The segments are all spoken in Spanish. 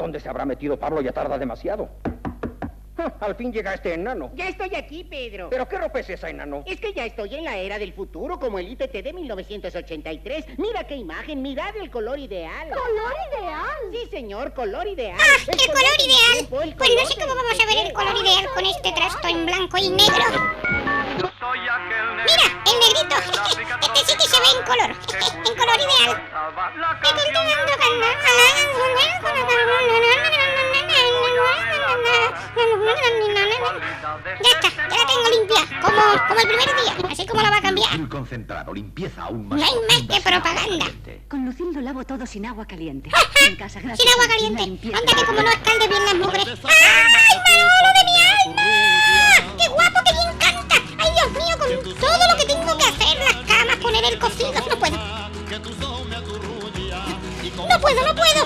¿Dónde se habrá metido Pablo? Ya tarda demasiado. Al fin llega este enano. Ya estoy aquí, Pedro. ¿Pero qué ropa es esa, enano? Es que ya estoy en la era del futuro, como el IPT de 1983. Mira qué imagen, mirad el color ideal. ¿Color ideal? Sí, señor, color ideal. ¡Ah, el color ideal! Tiempo, Pues no sé cómo vamos a ver el color ideal con este trasto en blanco y negro. Mira, el negrito. Este sí que se ve en color. En color ideal. Ya está, ya la tengo limpia, como el primer día, así como la va a cambiar. Azul concentrado, limpieza aún más. No hay más que propaganda. Con Lucín lo lavo todo sin agua caliente. En casa, gracias. Sin agua caliente. Anda que como no escalde bien las mugres. ¡Ay, Manolo de mi alma! ¡Qué guapo, qué bien canta! ¡Ay, Dios mío, con todo lo que tengo que hacer! Las camas, poner el cocido. No puedo. No puedo.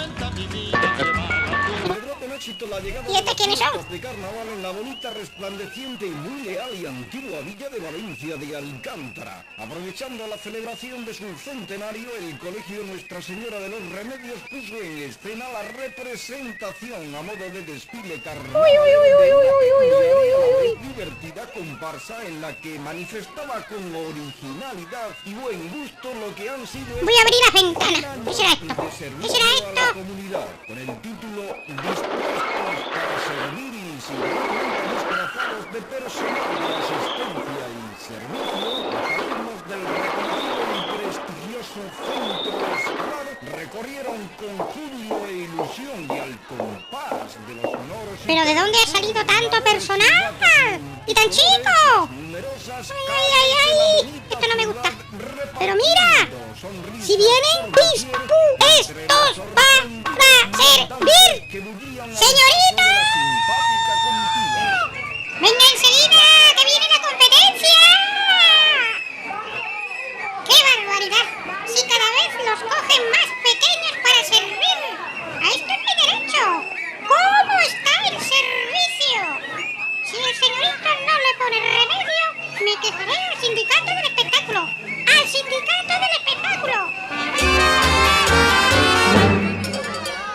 ¿Y estas quiénes son? De carnaval en la bonita, resplandeciente y muy leal y antigua villa de Valencia de Alcántara. Aprovechando la celebración de su centenario, el Colegio Nuestra Señora de los Remedios puso en escena la representación a modo de desfile carnaval de divertida comparsa en la que manifestaba con originalidad y buen gusto lo que han sido... Voy a abrir las ventanas. ¿Qué será esto? ¿Qué será a la esto? comunidad, con el título Dispuestos para servir y singularmente disfrazados de personal de asistencia y servicio, los alumnos del reconocido y prestigioso centro escolar recorrieron con júbilo e ilusión y al compás de los sonoros... ¿Pero de dónde ha salido tanto personal? ¡Y tan chico! ¡Ay! Esto no me gusta. Pero mira, si vienen, estos van a servir. ¡Señorita! ¡Venga enseguida, que viene la competencia! ¡Qué barbaridad! Si cada vez los cogen más pequeños para servir. A esto no hay derecho. ¿Cómo está el servicio? Si el señorito no le pone remedio, me quejaré al sindicato del espectáculo. ¡Al sindicato del espectáculo!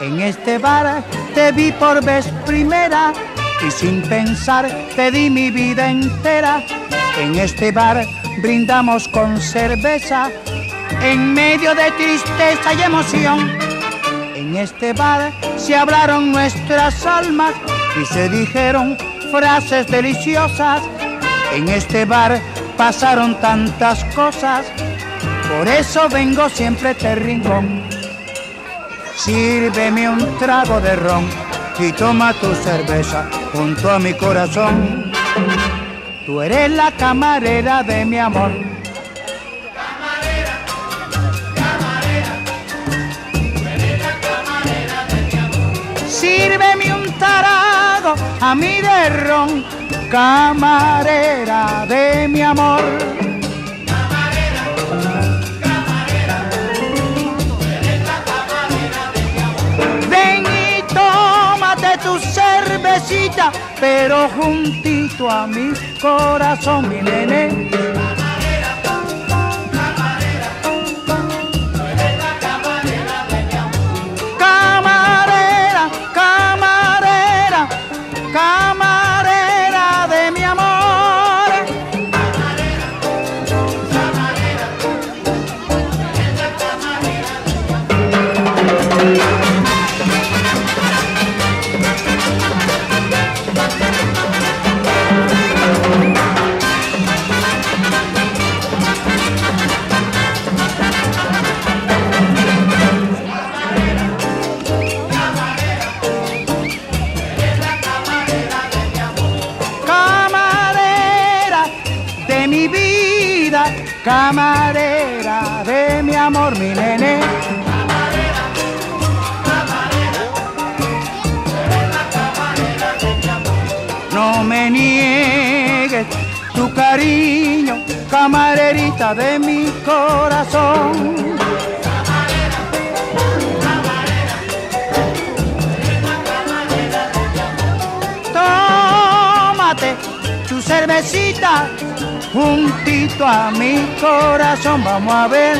En este bar te vi por vez primera y sin pensar te di mi vida entera. En este bar brindamos con cerveza en medio de tristeza y emoción. En este bar se hablaron nuestras almas y se dijeron frases deliciosas. En este bar pasaron tantas cosas, por eso vengo siempre a este rincón. Sírveme un trago de ron y toma tu cerveza junto a mi corazón. Tú eres la camarera de mi amor. Camarera, camarera, tú eres la camarera de mi amor. Sírveme un trago a mí de ron, camarera de mi amor. Tu cervecita, pero juntito a mi corazón, mi nene. Camarera, camarera, tú eres la camarera de mi amor. Camarera, camarera, camarera de mi amor. Camarera, camarera, tú eres la camarera de mi amor. Camarera de mi amor, mi nene. Camarera, camarera, eres la camarera de mi amor. No me niegues tu cariño, camarerita de mi corazón. Camarera, camarera, eres la camarera de mi amor. Tómate tu cervecita juntito a mi corazón, vamos a ver